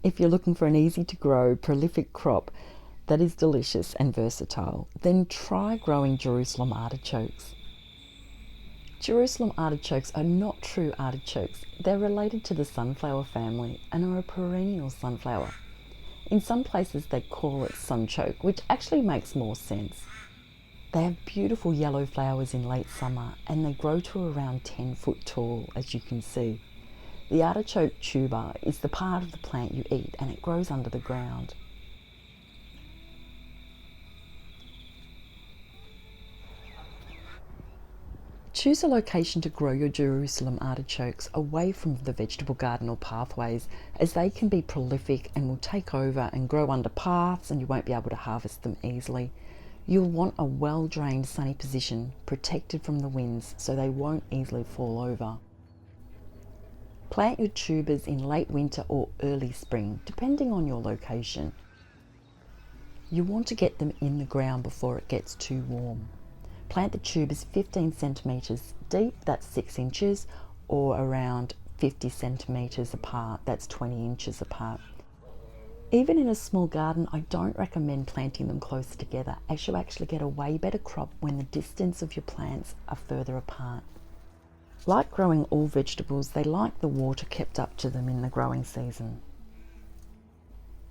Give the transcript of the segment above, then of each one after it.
If you're looking for an easy to grow, prolific crop that is delicious and versatile, then try growing Jerusalem artichokes. Jerusalem artichokes are not true artichokes. They're related to the sunflower family and are a perennial sunflower. In some places they call it sunchoke, which actually makes more sense. They have beautiful yellow flowers in late summer and they grow to around 10 foot tall, as you can see. The artichoke tuber is the part of the plant you eat and it grows under the ground. Choose a location to grow your Jerusalem artichokes away from the vegetable garden or pathways, as they can be prolific and will take over and grow under paths and you won't be able to harvest them easily. You'll want a well-drained sunny position, protected from the winds so they won't easily fall over. Plant your tubers in late winter or early spring, depending on your location. You want to get them in the ground before it gets too warm. Plant the tubers 15 centimetres deep, that's 6 inches, or around 50 centimetres apart, that's 20 inches apart. Even in a small garden, I don't recommend planting them close together, as you actually get a way better crop when the distance of your plants are further apart. Like growing all vegetables, they like the water kept up to them in the growing season.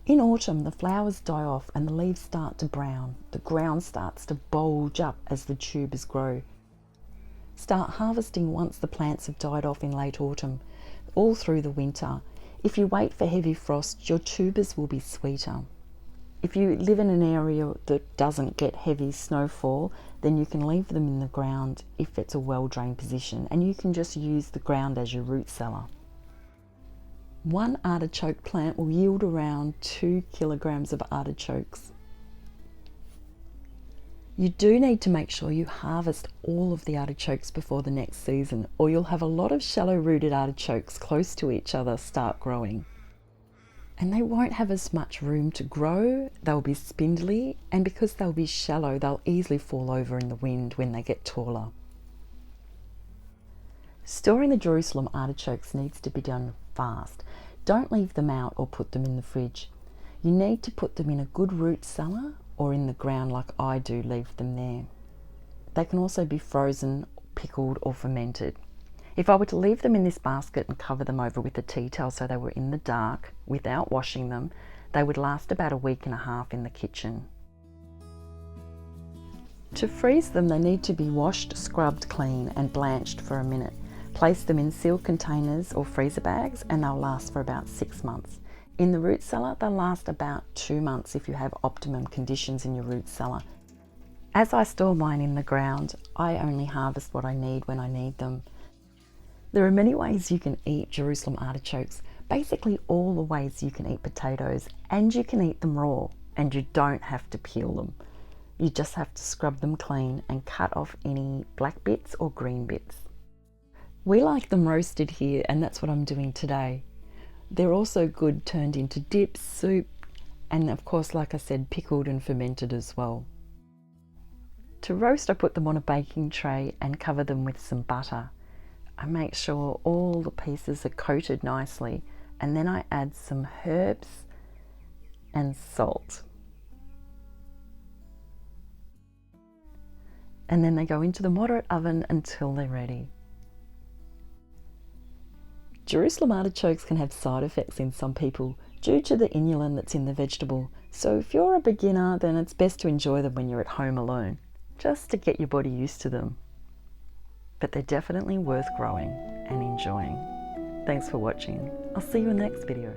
In autumn, the flowers die off and the leaves start to brown. The ground starts to bulge up as the tubers grow. Start harvesting once the plants have died off in late autumn, all through the winter. If you wait for heavy frost, your tubers will be sweeter. If you live in an area that doesn't get heavy snowfall, then you can leave them in the ground if it's a well-drained position, and you can just use the ground as your root cellar. One artichoke plant will yield around 2 kilograms of artichokes. You do need to make sure you harvest all of the artichokes before the next season, or you'll have a lot of shallow-rooted artichokes close to each other start growing. And they won't have as much room to grow, they'll be spindly, and because they'll be shallow, they'll easily fall over in the wind when they get taller. Storing the Jerusalem artichokes needs to be done fast. Don't leave them out or put them in the fridge. You need to put them in a good root cellar or in the ground like I do, leave them there. They can also be frozen, pickled or fermented. If I were to leave them in this basket and cover them over with a tea towel so they were in the dark without washing them, they would last about a week and a half in the kitchen. To freeze them, they need to be washed, scrubbed clean and blanched for a minute. Place them in sealed containers or freezer bags and they'll last for about 6 months. In the root cellar, they'll last about 2 months if you have optimum conditions in your root cellar. As I store mine in the ground, I only harvest what I need when I need them. There are many ways you can eat Jerusalem artichokes, basically all the ways you can eat potatoes, and you can eat them raw, and you don't have to peel them. You just have to scrub them clean and cut off any black bits or green bits. We like them roasted here, and that's what I'm doing today. They're also good turned into dips, soup, and of course, like I said, pickled and fermented as well. To roast, I put them on a baking tray and cover them with some butter. I make sure all the pieces are coated nicely, and then I add some herbs and salt. And then they go into the moderate oven until they're ready. Jerusalem artichokes can have side effects in some people due to the inulin that's in the vegetable, so if you're a beginner, then it's best to enjoy them when you're at home alone, just to get your body used to them. But they're definitely worth growing and enjoying. Thanks for watching. I'll see you in the next video.